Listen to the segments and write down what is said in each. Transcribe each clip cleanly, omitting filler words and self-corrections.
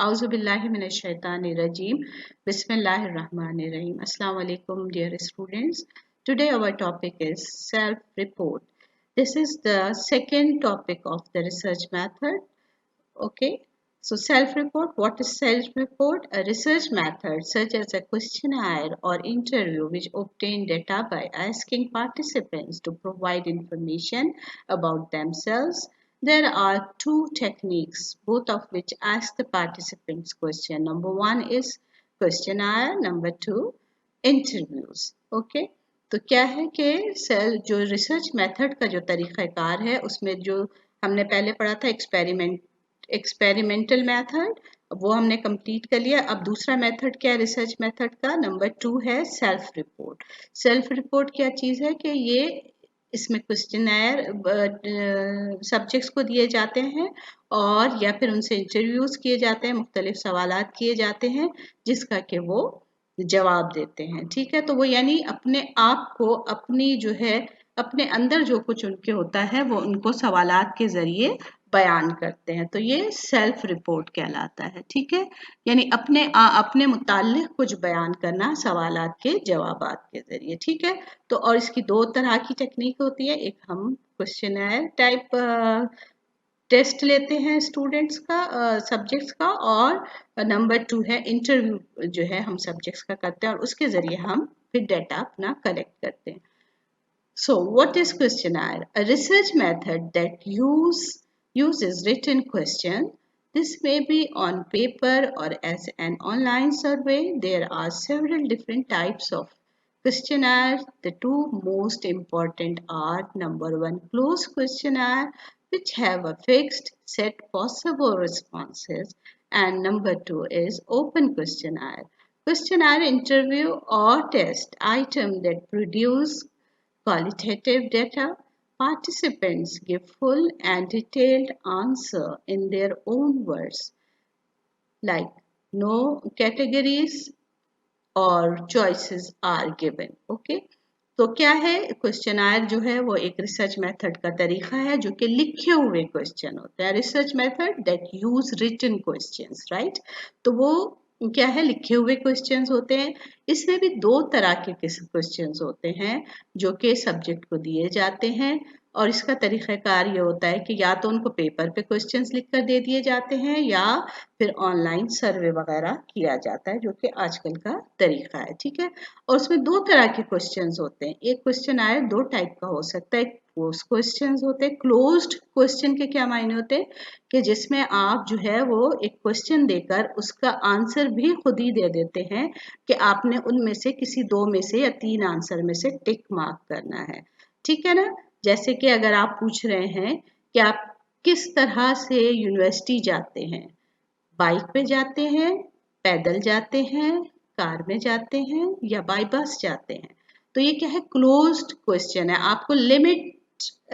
Auzubillahiminash-shaytanir-rajeem. Bismillahir-rahmanir-rahim. Assalamu alaikum, dear students. Today our topic is self-report. This is the second topic of the research method. Okay. So self-report, what is self-report? A research method such as a questionnaire or interview which obtain data by asking participants to provide information about themselves. There are two techniques, both of which ask the participants question. Number one is questionnaire, number two interviews. Okay. तो क्या है कि cell जो research method का जो तरीक़ाकार है उसमें जो हमने पहले पढ़ा था एक्सपेरिमेंटल मेथड, वो हमने कंप्लीट कर लिया। अब दूसरा मेथड क्या है रिसर्च मेथड का? नंबर 2 है सेल्फ रिपोर्ट। सेल्फ रिपोर्ट क्या चीज़ है कि ये इसमें क्वेश्चनर सब्जेक्ट्स को दिए जाते हैं और या फिर उनसे इंटरव्यूज़ किए जाते हैं, मुख्तलिफ सवालात किए जाते हैं जिसका कि वो जवाब देते हैं। ठीक है, तो वो यानी अपने आप को अपनी जो है अपने अंदर जो कुछ उनके होता है वो उनको सवालात के ज़रिए बयान करते हैं, तो ये सेल्फ रिपोर्ट कहलाता है। ठीक है, यानी अपने मुताल्लिक कुछ बयान करना सवालात के जवाबात के ज़रिए। ठीक है, तो और इसकी दो तरह की टेक्निक होती है, एक हम क्वेश्चनर टाइप टेस्ट लेते हैं स्टूडेंट्स का सब्जेक्ट्स का, और नंबर 2 है इंटरव्यू जो है हम सब्जेक्ट्स का करते हैं और उसके ज़रिए हम फिर डाटा अपना कलेक्ट करते हैं। So, what is questionnaire? A research method that uses written question. This may be on paper or as an online survey. There are several different types of questionnaire. The two most important are number 1, closed questionnaire, which have a fixed set possible responses, and number 2 is open questionnaire. Questionnaire interview or test item that produce qualitative data. Participants give full and detailed answer in their own words, like no categories or choices are given. Okay? तो क्या है questionnaire जो है वो एक research method का तरीका है जो कि लिखे हुए क्वेश्चन होते हैं। Research method that use written questions, right. तो वो क्या है, लिखे हुए क्वेश्चंस होते हैं। इसमें भी दो तरह के क्वेश्चंस होते हैं जो कि सब्जेक्ट को दिए जाते हैं, और इसका तरीक़ाकार ये होता है कि या तो उनको पेपर पे क्वेश्चंस लिख कर दे दिए जाते हैं या फिर ऑनलाइन सर्वे वगैरह किया जाता है, जो कि आजकल का तरीका है। ठीक है, और उसमें दो तरह के क्वेश्चंस होते हैं। एक क्वेश्चन आए दो टाइप का हो सकता है। क्लोज क्वेश्चंस होते हैं। क्लोज्ड क्वेश्चन के क्या मायने होते हैं कि जिसमें आप जो है वो एक क्वेश्चन देकर उसका आंसर भी खुद ही दे देते हैं कि आपने उनमें से किसी दो में से या तीन आंसर में से टिक मार्क करना है। ठीक है ना, जैसे कि अगर आप पूछ रहे हैं कि आप किस तरह से यूनिवर्सिटी जाते हैं, बाइक पे जाते हैं, पैदल जाते हैं, कार में जाते हैं या बाय बस जाते हैं, तो ये क्या है, क्लोज्ड क्वेश्चन है। आपको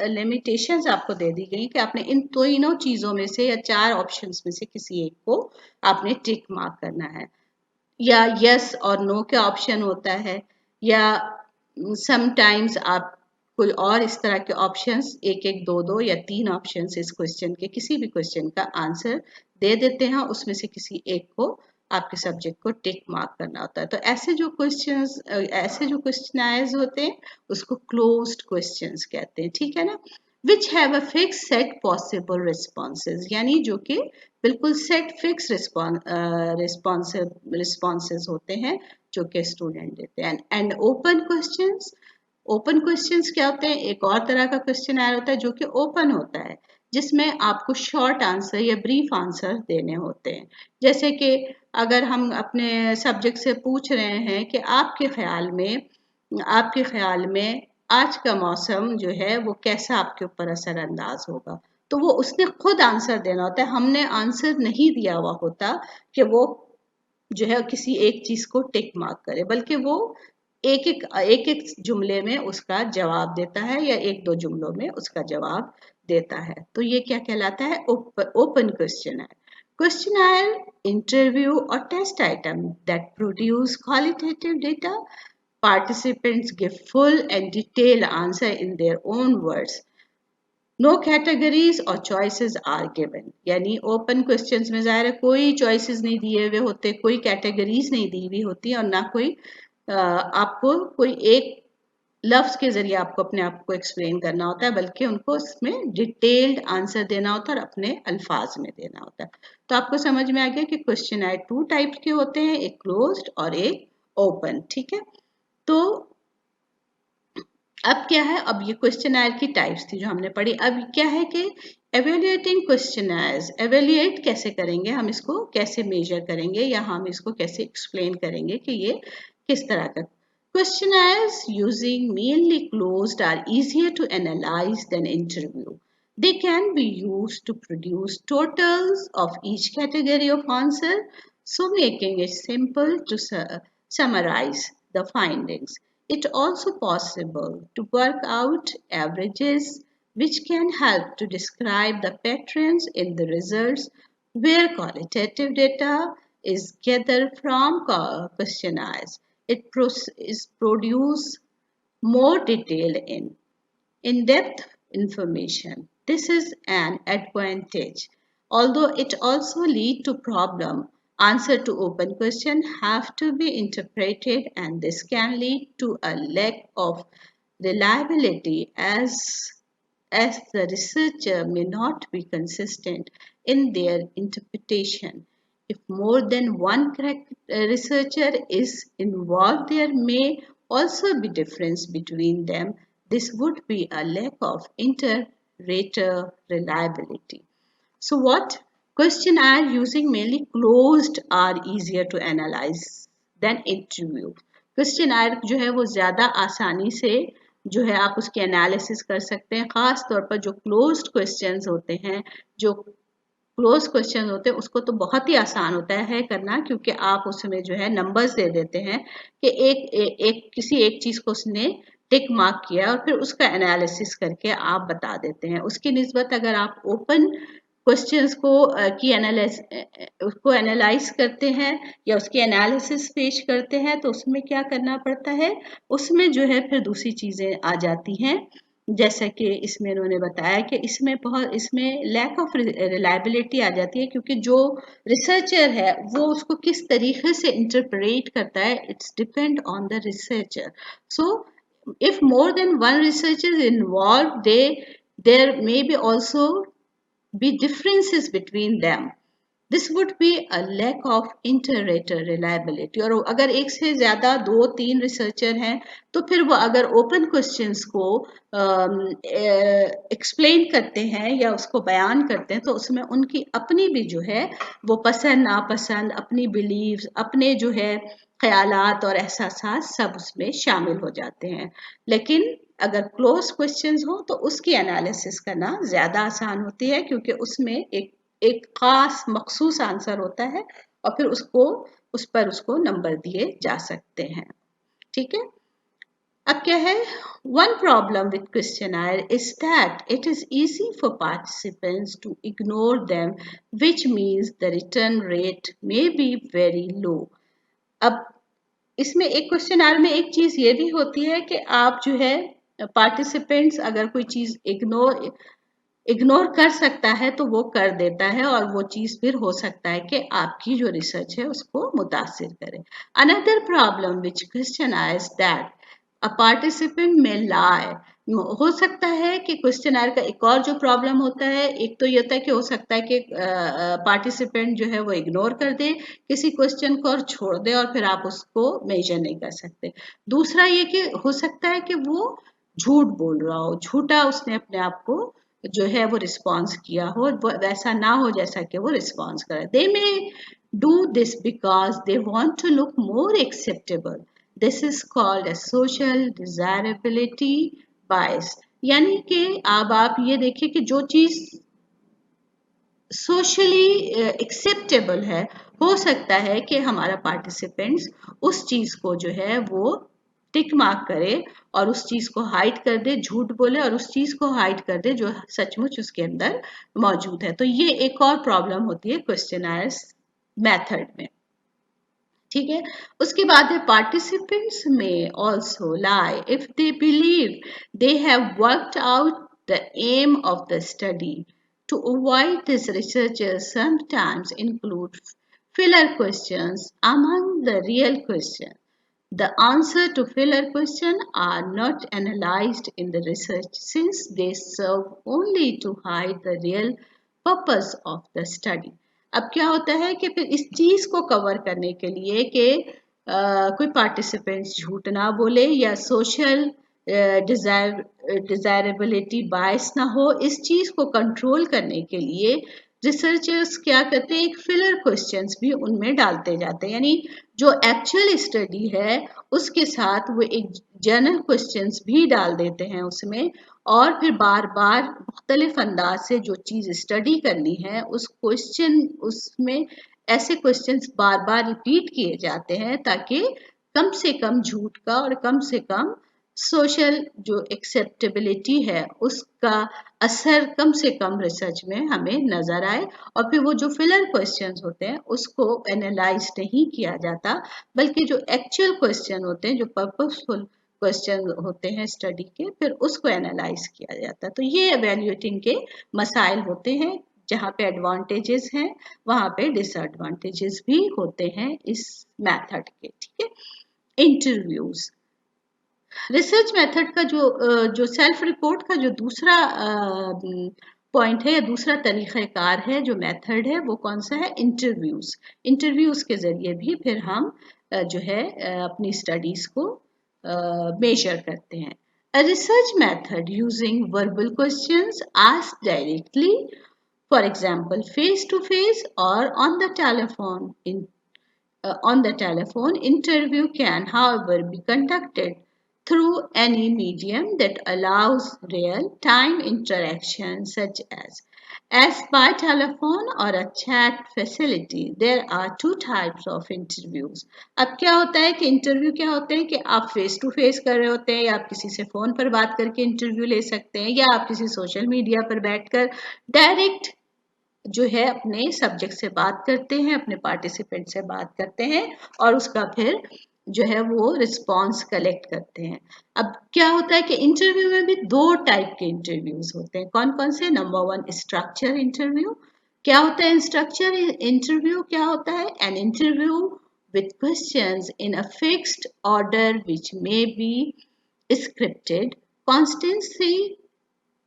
लिमिटेशंस आपको दे दी गई कि आपने इन तीनों चीज़ों में से या चार ऑप्शंस में से किसी एक को आपने टिक मार्क करना है, या यस और नो का ऑप्शन होता है, या समटाइम्स आप कोई और इस तरह के ऑप्शंस एक एक दो दो या तीन ऑप्शंस इस क्वेश्चन के किसी भी क्वेश्चन का आंसर दे देते हैं, उसमें से किसी एक को आपके सब्जेक्ट को टिक मार्क करना होता है। तो ऐसे जो क्वेश्चनायर्स होते हैं उसको क्लोज्ड क्वेश्चंस कहते हैं। ठीक है ना, which have a fix set possible responses, यानी जो कि बिल्कुल सेट फिक्स रिस्पॉन्सेज होते हैं जो कि स्टूडेंट देते हैं। And open questions, open questions क्या होते हैं, एक और तरह का क्वेश्चन आया होता है जो कि ओपन होता है, जिसमें आपको शॉर्ट आंसर या ब्रीफ आंसर देने होते हैं। जैसे कि अगर हम अपने सब्जेक्ट से पूछ रहे हैं कि आपके ख्याल में आज का मौसम जो है वो कैसा आपके ऊपर असरअंदाज होगा, तो वो उसने खुद आंसर देना होता है। हमने आंसर नहीं दिया हुआ होता कि वो जो है किसी एक चीज को टिक मार्क करे, बल्कि वो एक एक जुमले में उसका जवाब देता है या एक दो जुमलों में उसका जवाब देता है। तो ये क्या कहलाता है, ओपन क्वेश्चन है। Questionnaire, interview or test item that produce qualitative data. Participants give full and detailed answer in their own words. No categories और चॉइसेस आर गिवन, यानी ओपन क्वेश्चंस में ज़ाहिर है कोई चॉइसेस नहीं दिए हुए होते, कोई कैटेगरीज नहीं दी हुई होती और ना कोई आपको कोई एक लफ्ज के जरिए आपको अपने आप को एक्सप्लेन करना होता है, बल्कि उनको उसमें डिटेल्ड आंसर देना होता है और अपने अल्फाज में देना होता है। तो आपको समझ में आ गया कि क्वेश्चन आए टू टाइप्स के होते हैं, एक क्लोज्ड और एक ओपन। ठीक है, तो अब क्या है, अब ये क्वेश्चनर की टाइप्स थी जो हमने पढ़ी। अब क्या है कि एवेल्युएटिंग क्वेश्चनर्स, एवेल्युएट कैसे करेंगे, हम इसको कैसे मेजर करेंगे या हम इसको कैसे एक्सप्लेन करेंगे कि ये किस तरह का। Questionnaires using mainly closed are easier to analyze than interview. They can be used to produce totals of each category of answer, so making it simple to summarize the findings. It also possible to work out averages, which can help to describe the patterns in the results where qualitative data is gathered from questionnaires. It is produce more detail in-depth information. This is an advantage. Although it also lead to problem, answer to open question have to be interpreted, and this can lead to a lack of reliability as the researcher may not be consistent in their interpretation. If more than one researcher is involved, there may also be difference between them. This would be a lack of inter-rater reliability. So what question are using mainly closed are easier to analyze than interview. Question जो है वो ज़्यादा आसानी से जो है आप उसके एनालिसिस कर सकते हैं, ख़ास तौर पर जो क्लोज्ड क्वेश्चंस होते हैं, जो क्लोज क्वेश्चन होते हैं उसको तो बहुत ही आसान होता है करना, क्योंकि आप उसमें जो है नंबर्स दे देते हैं कि एक किसी एक चीज़ को उसने टिक मार्क किया और फिर उसका एनालिसिस करके आप बता देते हैं। उसकी निस्बत अगर आप ओपन क्वेश्चंस को की उसको एनालाइज करते हैं या उसकी एनालिसिस पेश करते हैं, तो उसमें क्या करना पड़ता है, उसमें जो है फिर दूसरी चीज़ें आ जाती हैं, जैसा कि इसमें इन्होंने बताया कि इसमें लैक ऑफ रिलायबिलिटी आ जाती है, क्योंकि जो रिसर्चर है वो उसको किस तरीके से इंटरप्रेट करता है, it's depend on the researcher. So if more than one researcher is involved, there may be also be differences between them. This would be a lack of inter-rater reliability. और अगर एक से ज़्यादा 2-3 रिसर्चर हैं तो फिर वो अगर ओपन क्वेश्चंस को एक्सप्लेन करते हैं या उसको बयान करते हैं, तो उसमें उनकी अपनी भी जो है वो पसंद नापसंद, अपनी बिलीव्स, अपने जो है ख्यालात और एहसासात सब उसमें शामिल हो जाते हैं। लेकिन अगर क्लोज क्वेश्चंस हो तो उसकी एनालिसिस करना ज़्यादा आसान होती है, क्योंकि उसमें एक खास मखसूस आंसर होता है और फिर उस पर उसको नंबर दिए जा सकते हैं। ठीक है, अब क्या है, one problem with questionnaire is that it is easy for participants to ignore them, which means the return rate may be very low. अब इसमें एक क्वेश्चनर में एक चीज ये भी होती है कि आप जो है पार्टिसिपेंट्स अगर कोई चीज इग्नोर कर सकता है तो वो कर देता है, और वो चीज फिर हो सकता है कि आपकी जो रिसर्च है उसको मुतासिर करे। Another problem which questionize that a participant may lie, हो सकता है कि क्वेश्चनर का एक और जो प्रॉब्लम होता है, एक तो ये होता है कि हो सकता है कि पार्टिसिपेंट जो है वो इग्नोर कर दे किसी क्वेश्चन को और छोड़ दे और फिर आप उसको मेजर नहीं कर सकते। दूसरा ये कि हो सकता है कि वो झूठ बोल रहा हो, झूठा उसने अपने आप को जो है वो रिस्पॉन्स किया हो, वैसा ना हो जैसा कि वो रिस्पॉन्स करे। They may do this because they want to look more acceptable. This is called a social desirability bias। यानी कि अब आप ये देखिए कि जो चीज सोशली एक्सेप्टेबल है, हो सकता है कि हमारा पार्टिसिपेंट्स उस चीज को जो है वो टिक मार्क करे और उस चीज को हाइड कर दे, झूठ बोले और उस चीज को हाइड कर दे जो सचमुच उसके अंदर मौजूद है। तो ये एक और प्रॉब्लम होती है क्वेश्चनर्स मेथड में। ठीक है, उसके बाद है पार्टिसिपेंट्स में also lie if they believe they have worked out the aim of the study. To avoid this, researchers sometimes include filler questions among the real questions. The answer to filler questions are not analyzed in the research since they serve only to hide the real purpose of the study. अब क्या होता है कि फिर इस चीज को cover करने के लिए कि कोई पार्टिसिपेंट्स झूठ ना बोले या सोशल डिजायरेबिलिटी बायस ना हो, इस चीज को कंट्रोल करने के लिए रिसर्चर्स क्या करते हैं, एक फिलर क्वेश्चंस भी उनमें डालते जाते हैं, यानी जो एक्चुअल स्टडी है उसके साथ वो एक जनरल क्वेश्चंस भी डाल देते हैं उसमें, और फिर बार बार मुख्तलिफ अंदाज से जो चीज़ स्टडी करनी है उस क्वेश्चन उसमें ऐसे क्वेश्चंस बार बार रिपीट किए जाते हैं ताकि कम से कम झूठ का और कम से कम सोशल जो एक्सेप्टेबिलिटी है उसका असर कम से कम रिसर्च में हमें नजर आए, और फिर वो जो फिलर क्वेश्चंस होते हैं उसको एनालाइज नहीं किया जाता, बल्कि जो एक्चुअल क्वेश्चन होते हैं, जो पर्पसफुल क्वेश्चन होते हैं स्टडी के, फिर उसको एनालाइज किया जाता है। तो ये एवेल्युएटिंग के मसाइल होते हैं, जहाँ पे एडवांटेजेस हैं वहाँ पे डिसएडवांटेजेस भी होते हैं इस मेथड के। ठीक है, इंटरव्यूज। रिसर्च मेथड का जो सेल्फ रिपोर्ट का जो दूसरा पॉइंट है या दूसरा तरीक़ाकार है, जो मेथड है, वो कौन सा है, इंटरव्यूज। इंटरव्यूज के जरिए भी फिर हम जो है अपनी स्टडीज को मेजर करते हैं। A research method using verbal questions asked directly, for example, face to face or on the telephone. On the telephone, interview can, however, be conducted through any medium that allows real-time interaction, such as by telephone or a chat facility. There are two types of interviews. अब क्या होता है कि interview क्या होते हैं कि आप फेस टू फेस कर रहे होते हैं, या आप किसी से फोन पर बात करके इंटरव्यू ले सकते हैं, या आप किसी सोशल मीडिया पर बैठकर डायरेक्ट जो है अपने सब्जेक्ट से बात करते हैं, अपने पार्टिसिपेंट से बात करते हैं और उसका फिर जो है वो रिस्पॉन्स कलेक्ट करते हैं। अब क्या होता है कि इंटरव्यू में भी दो टाइप के इंटरव्यूज होते हैं। कौन कौन से? Number one, structure interview. क्या होता है स्ट्रक्चर इंटरव्यू? क्या होता है? An interview with questions in a fixed order which may be scripted. Constancy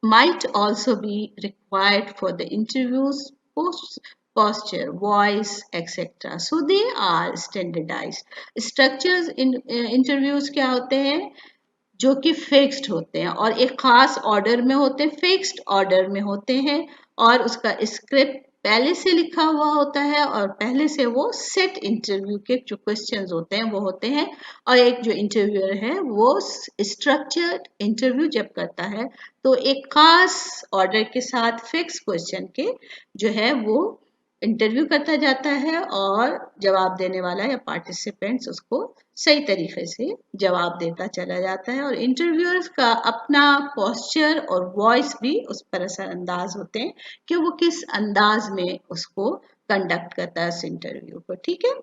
might also be required for the interview's posture, voice, etc. So they are standardized. Structures in interviews क्या होते हैं? जो कि fixed होते हैं और एक खास ऑर्डर में होते हैं, फिक्स्ड ऑर्डर में होते हैं, और उसका स्क्रिप्ट पहले से लिखा हुआ होता है और पहले से वो सेट इंटरव्यू के जो क्वेश्चंस होते हैं वो होते हैं। और एक जो इंटरव्यूअर है वो स्ट्रक्चर्ड इंटरव्यू जब करता है तो एक खास ऑर्डर के साथ फिक्स क्वेश्चन के जो है वो इंटरव्यू करता जाता है, और जवाब देने वाला या पार्टिसिपेंट्स उसको सही तरीके से जवाब देता चला जाता है। और इंटरव्यूअर्स का अपना पोस्चर और वॉइस भी उस पर असरअंदाज होते हैं कि वो किस अंदाज में उसको कंडक्ट करता है उस इंटरव्यू को। ठीक है,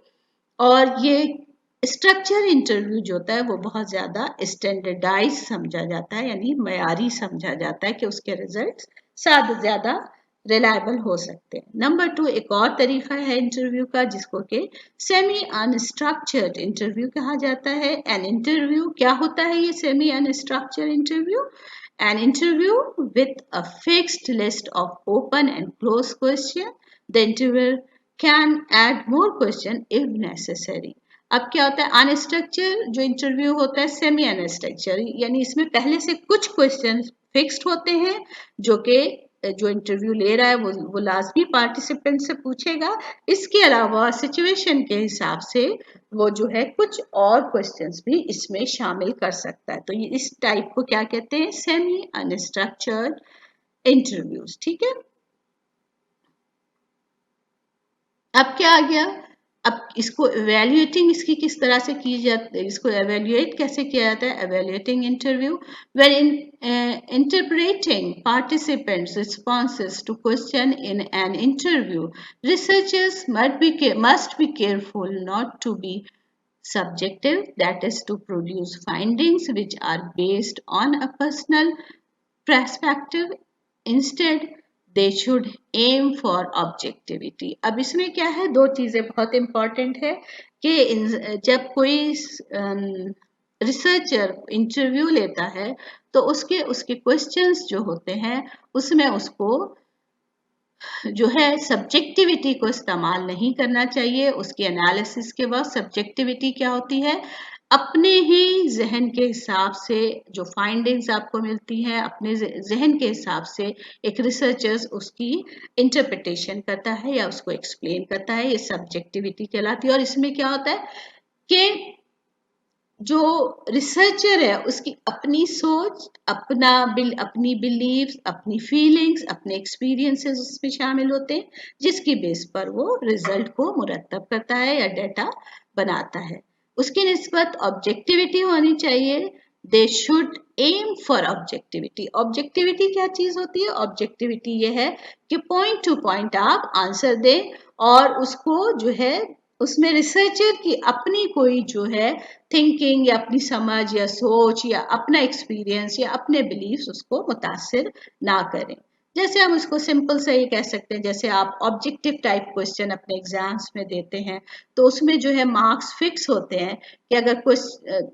और ये स्ट्रक्चर इंटरव्यू जो होता है वो बहुत ज़्यादा स्टैंडर्डाइज समझा जाता है, यानी मयारी समझा जाता है कि उसके रिजल्ट्स ज़्यादा रिलायबल हो सकते हैं। नंबर टू, एक और तरीका है इंटरव्यू का जिसको कि सेमी अनस्ट्रक्चर्ड इंटरव्यू कहा जाता है। एन इंटरव्यू क्या होता है ये semi unstructured interview? An interview with a fixed list of open and close question, the interviewer can add more question if necessary. अब क्या होता है अनस्ट्रक्चर जो इंटरव्यू होता है, सेमी अनस्ट्रक्चर, यानी इसमें पहले से कुछ क्वेश्चन फिक्स्ड होते हैं जो कि जो इंटरव्यू ले रहा है वो लाजमी पार्टिसिपेंट से पूछेगा। इसके अलावा सिचुएशन के हिसाब से वो जो है कुछ और क्वेश्चंस भी इसमें शामिल कर सकता है। तो ये इस टाइप को क्या कहते हैं? Semi unstructured interviews. ठीक है, अब क्या आ गया? अब इसको एवेल्युएटिंग इसकी किस तरह से की जाती है, इसको एवेल्युएट कैसे किया जाता है? Evaluating interview where interpreting participants' responses to question in an interview, researchers must be careful not to be subjective, that is to produce findings which are based on a personal perspective. Instead, they should aim for objectivity. अब इसमें क्या है, दो चीजें बहुत important है कि जब कोई रिसर्चर इंटरव्यू लेता है तो उसके उसके क्वेश्चंस जो होते हैं उसमें उसको जो है सब्जेक्टिविटी को इस्तेमाल नहीं करना चाहिए। उसके एनालिसिस के वक्त सब्जेक्टिविटी क्या होती है, अपने ही जहन के हिसाब से जो फाइंडिंग्स आपको मिलती हैं अपने जहन के हिसाब से एक रिसर्चर्स उसकी इंटरप्रिटेशन करता है या उसको एक्सप्लेन करता है, ये सब्जेक्टिविटी कहलाती है। और इसमें क्या होता है कि जो रिसर्चर है उसकी अपनी सोच, अपनी बिलीव्स, अपनी फीलिंग्स, अपने एक्सपीरियंसेस उसमें शामिल होते हैं, जिसकी बेस पर वो रिजल्ट को मुरतब करता है या डेटा बनाता है। उसकी निस्बत ऑब्जेक्टिविटी होनी चाहिए। They should aim for objectivity. Objectivity क्या चीज होती है, ऑब्जेक्टिविटी ये है कि पॉइंट टू पॉइंट आप आंसर दें और उसको जो है उसमें रिसर्चर की अपनी कोई जो है थिंकिंग या अपनी समझ या सोच या अपना एक्सपीरियंस या अपने बिलीव्स उसको मुतासिर ना करें। जैसे हम उसको सिंपल से ये कह सकते हैं, जैसे आप ऑब्जेक्टिव टाइप क्वेश्चन अपने एग्जाम्स में देते हैं तो उसमें जो है मार्क्स फिक्स होते हैं कि अगर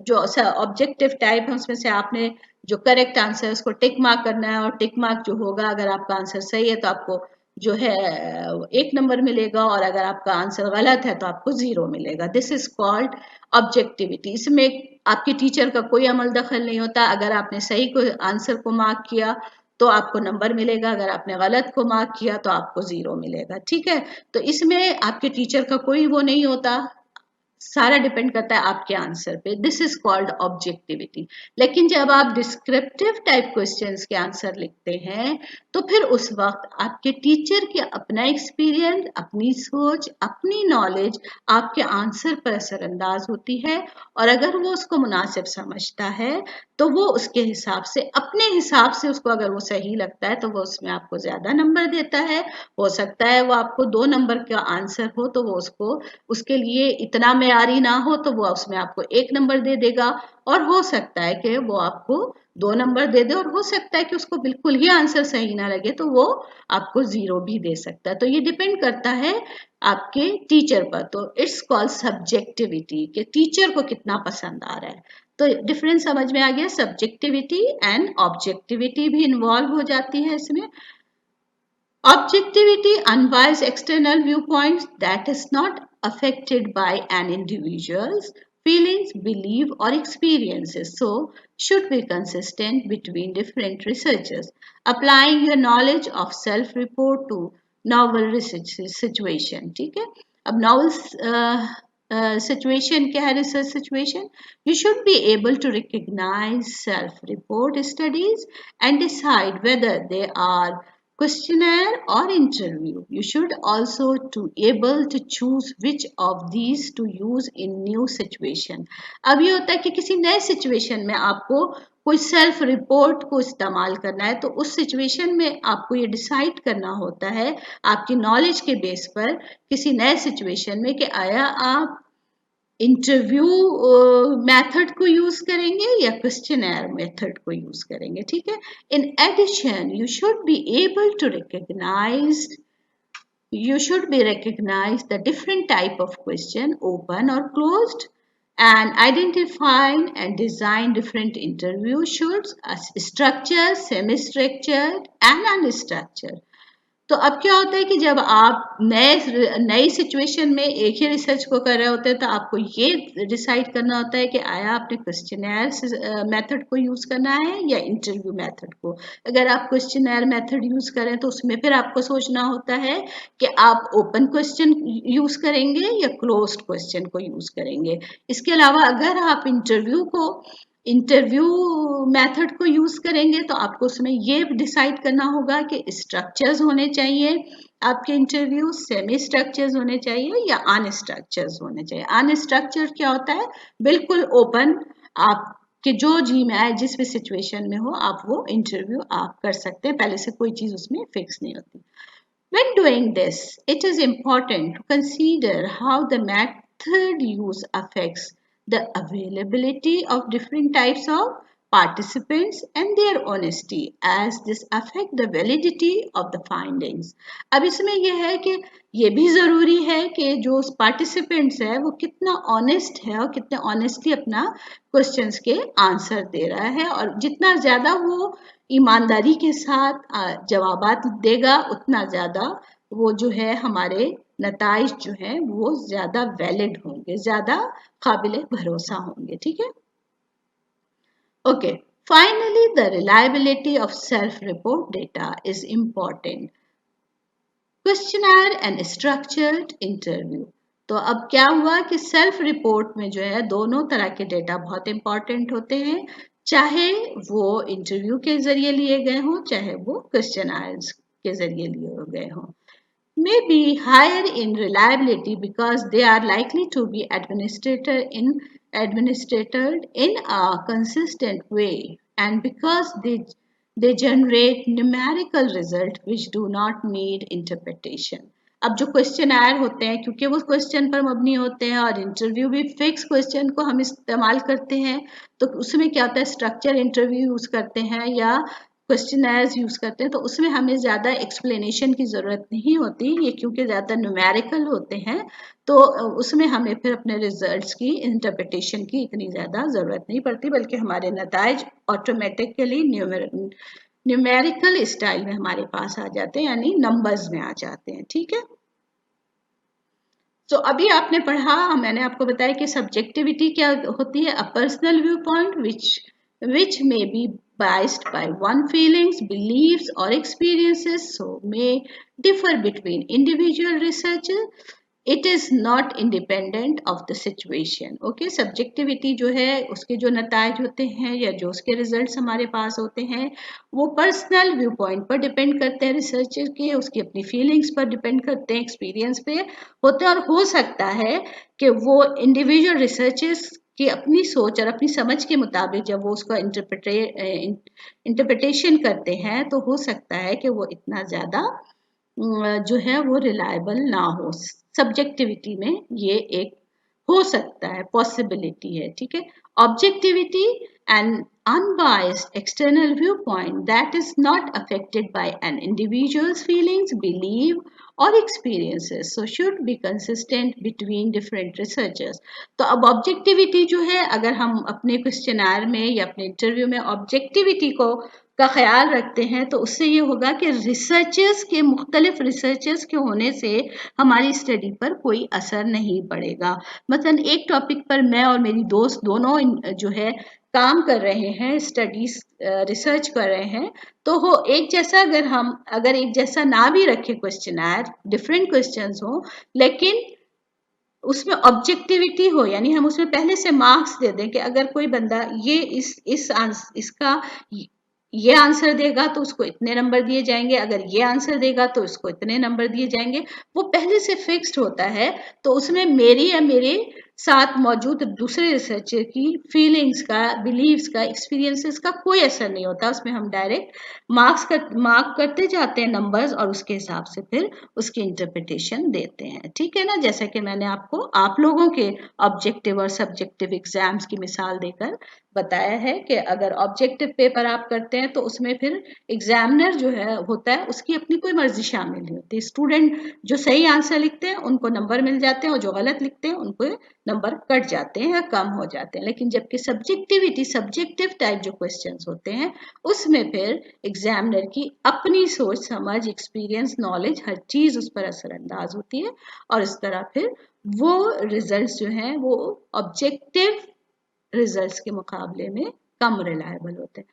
जो ऑब्जेक्टिव टाइप है उसमें से आपने जो करेक्ट आंसर है उसको टिक मार्क करना है और टिक मार्क जो होगा अगर आपका आंसर सही है तो आपको जो है 1 नंबर मिलेगा और अगर आपका आंसर गलत है तो आपको 0 मिलेगा। This is called objectivity. इसमें आपके टीचर का कोई अमल दखल नहीं होता। अगर आपने सही को आंसर को मार्क किया तो आपको नंबर मिलेगा, अगर आपने गलत को मार्क किया तो आपको 0 मिलेगा। ठीक है, तो इसमें आपके टीचर का कोई वो नहीं होता, सारा डिपेंड करता है आपके आंसर पे। This is called objectivity. लेकिन जब आप डिस्क्रिप्टिव टाइप क्वेश्चंस के आंसर लिखते हैं तो फिर उस वक्त आपके टीचर के अपना एक्सपीरियंस, अपनी सोच, अपनी नॉलेज आपके आंसर पर असरअंदाज होती है और अगर वो उसको मुनासिब समझता है तो वो उसके हिसाब से, अपने हिसाब से उसको अगर वो सही लगता है तो वो उसमें आपको ज्यादा नंबर देता है। हो सकता है वो आपको 2 नंबर का आंसर हो तो वो उसको उसके लिए इतना मेयारी ना हो तो वो उसमें आपको 1 नंबर दे देगा। और हो सकता है कि वो आपको 2 नंबर दे दे और हो सकता है कि उसको बिल्कुल ही आंसर सही ना लगे तो वो आपको 0 भी दे सकता है। तो ये डिपेंड करता है आपके टीचर पर। तो इट्स कॉल्ड सब्जेक्टिविटी कि टीचर को कितना पसंद आ रहा है। तो डिफरेंस समझ में आ गया, सब्जेक्टिविटी एंड ऑब्जेक्टिविटी भी इन्वॉल्व हो जाती है इसमें। Objectivity unbiased external viewpoints that is not affected by an individual's feelings, belief or experiences. So, should be consistent between different researchers. Applying your knowledge of self-report to novel research situation. ठीक है, अब novel situation क्या है, research situation? You should be able to recognize self-report studies and decide whether they are questionnaire or interview. You should also to able to choose which of these to use in new situation. अब ये होता है कि किसी नए situation में आपको कोई सेल्फ रिपोर्ट को इस्तेमाल करना है तो उस सिचुएशन में आपको ये डिसाइड करना होता है आपकी नॉलेज के बेस पर किसी नए सिचुएशन में कि आया आप इंटरव्यू मेथड को यूज करेंगे या क्वेश्चनर मेथड को यूज करेंगे। ठीक है, in addition you should be recognize the different type of question, open or closed, and identify and design different interview shoots as structured, semi-structured and unstructured. तो अब क्या होता है कि जब आप नई सिचुएशन में एक ही रिसर्च को कर रहे होते हैं तो आपको ये डिसाइड करना होता है कि आया आपने क्वेश्चनर मेथड को यूज करना है या इंटरव्यू मेथड को। अगर आप क्वेश्चनर मेथड यूज करें तो उसमें फिर आपको सोचना होता है कि आप ओपन क्वेश्चन यूज करेंगे या क्लोज्ड क्वेश्चन को यूज करेंगे। इसके अलावा अगर आप इंटरव्यू मेथड को यूज करेंगे तो आपको उसमें ये डिसाइड करना होगा कि स्ट्रक्चर्स होने चाहिए आपके इंटरव्यू, सेमी स्ट्रक्चर्स होने चाहिए या अनस्ट्रक्चर्स होने चाहिए। अनस्ट्रक्चर क्या होता है, बिल्कुल ओपन, आपके जो जी में आए जिस भी सिचुएशन में हो आप वो इंटरव्यू आप कर सकते हैं, पहले से कोई चीज उसमें फिक्स नहीं होती। When doing this, it is important to consider how the method use affects the availability of different types of participants and their honesty as this affect the validity of the findings. अब इसमें यह है कि ये भी ज़रूरी है कि जो participants है वो कितना honest है और कितने honestly अपना questions के आंसर दे रहा है, और जितना ज़्यादा वो ईमानदारी के साथ जवाबात देगा उतना ज़्यादा वो जो है हमारे नताइज जो है वो ज़्यादा वैलिड होंगे, ज़्यादा काबिल भरोसा होंगे. ठीक है. Okay, finally the reliability of self-report data is important. Questionnaire and structured interview. तो अब क्या हुआ कि सेल्फ रिपोर्ट में जो है दोनों तरह के डेटा बहुत इंपॉर्टेंट होते हैं, चाहे वो इंटरव्यू के जरिए लिए गए हों चाहे वो क्वेश्चनायर्स के जरिए लिए गए हों. May be higher in reliability because they are likely to be administered in a consistent way, and because they generate numerical result which do not need interpretation. अब जो क्वेश्चन आयर होते हैं क्योंकि वो क्वेश्चन पर मबनी होते हैं और इंटरव्यू भी फिक्स क्वेश्चन को हम इस्तेमाल करते हैं, तो उसमें क्या होता है स्ट्रक्चर इंटरव्यू यूज करते हैं या क्वेश्चनर्स यूज करते हैं, तो उसमें हमें ज़्यादा एक्सप्लेनेशन की ज़रूरत नहीं होती. ये क्योंकि ज़्यादा न्यूमेरिकल होते हैं तो उसमें हमें फिर अपने रिजल्ट्स की इंटरप्रिटेशन की इतनी ज़्यादा ज़रूरत नहीं पड़ती, बल्कि हमारे नताइज ऑटोमेटिकली न्यूमेरिकल स्टाइल में हमारे पास आ जाते हैं, यानी नंबर्स में आ जाते हैं. ठीक है. तो अभी आपने पढ़ा, मैंने आपको बताया कि सब्जेक्टिविटी क्या होती है. A personal view point which may be biased by one feelings, beliefs or experiences, so may differ between individual researchers. It is not independent of the situation. Okay, subjectivity जो है उसके जो नताइज होते हैं या जो उसके रिजल्ट्स हमारे पास होते हैं वो पर्सनल व्यू पॉइंट पर डिपेंड करते हैं रिसर्चर के, उसकी अपनी फीलिंग्स पर डिपेंड करते हैं, एक्सपीरियंस पे होते हैं, और हो सकता है कि वो इंडिविजुअल रिसर्चर्स कि अपनी सोच और अपनी समझ के मुताबिक जब वो उसका इंटरप्रिटेशन करते हैं तो हो सकता है कि वो इतना ज़्यादा जो है वो रिलायबल ना हो. सब्जेक्टिविटी में ये एक हो सकता है, पॉसिबिलिटी है. ठीक है. Objectivity and unbiased external viewpoint that is not affected by an individual's feelings, belief or experiences, so should be consistent between different researchers. तो अब ऑब्जेक्टिविटी जो है अगर हम अपने क्वेश्चनर में या अपने इंटरव्यू में ऑब्जेक्टिविटी का ख्याल रखते हैं तो उससे ये होगा कि मुख्तलिफ रिसर्चर्स के होने से हमारी स्टडी पर कोई असर नहीं पड़ेगा. मतलब एक टॉपिक पर मैं और मेरी दोस्त दोनों जो है काम कर रहे हैं, स्टडीज रिसर्च कर रहे हैं, तो हो एक जैसा अगर एक जैसा ना भी रखे क्वेश्चनर, डिफरेंट क्वेश्चंस हो, लेकिन उसमें ऑब्जेक्टिविटी हो, यानी हम उसमें पहले से मार्क्स दे दें कि अगर कोई बंदा ये इसका ये आंसर देगा तो उसको इतने नंबर दिए जाएंगे, अगर ये आंसर देगा तो उसको इतने नंबर दिए जाएंगे, वो पहले से फिक्स्ड होता है. तो उसमें मेरी या मेरे साथ मौजूद दूसरे रिसर्चर की फीलिंग्स का, बिलीव्स का, एक्सपीरियंसेस का कोई असर नहीं होता. उसमें हम डायरेक्ट मार्क करते जाते हैं नंबर्स और उसके हिसाब से फिर उसकी इंटरप्रिटेशन देते हैं. ठीक है ना. जैसा कि मैंने आपको आप लोगों के ऑब्जेक्टिव और सब्जेक्टिव एग्जाम्स की मिसाल देकर बताया है कि अगर ऑब्जेक्टिव पेपर आप करते हैं तो उसमें फिर एग्जामिनर जो है होता है उसकी अपनी कोई मर्जी शामिल नहीं होती. स्टूडेंट जो सही आंसर लिखते हैं उनको नंबर मिल जाते हैं और जो गलत लिखते हैं उनको नंबर कट जाते हैं या कम हो जाते हैं. लेकिन जबकि सब्जेक्टिव टाइप जो क्वेश्चंस होते हैं उसमें फिर एग्जामिनर की अपनी सोच समझ, एक्सपीरियंस, नॉलेज, हर चीज उस पर असरअंदाज होती है और इस तरह फिर वो रिजल्ट्स जो हैं वो ऑब्जेक्टिव रिजल्ट्स के मुकाबले में कम रिलायबल होते हैं.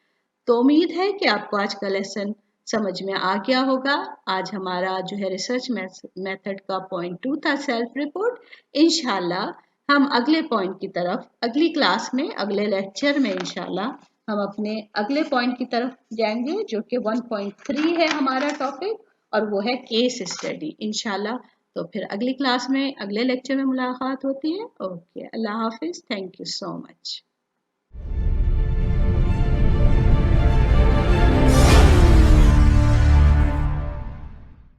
तो उम्मीद है कि आपको आज का लेसन समझ में आ गया होगा. आज हमारा जो है रिसर्च मेथड का पॉइंट 2 था सेल्फ रिपोर्ट. इंशाल्लाह हम अगले पॉइंट की तरफ अगली क्लास में, अगले लेक्चर में इंशाल्लाह हम अपने अगले पॉइंट की तरफ जाएंगे जो कि 1.3 है हमारा टॉपिक, और वो है केस स्टडी. इंशाल्लाह तो फिर अगली क्लास में, अगले लेक्चर में मुलाकात होती है. Okay, Allah Hafiz. Thank you so much.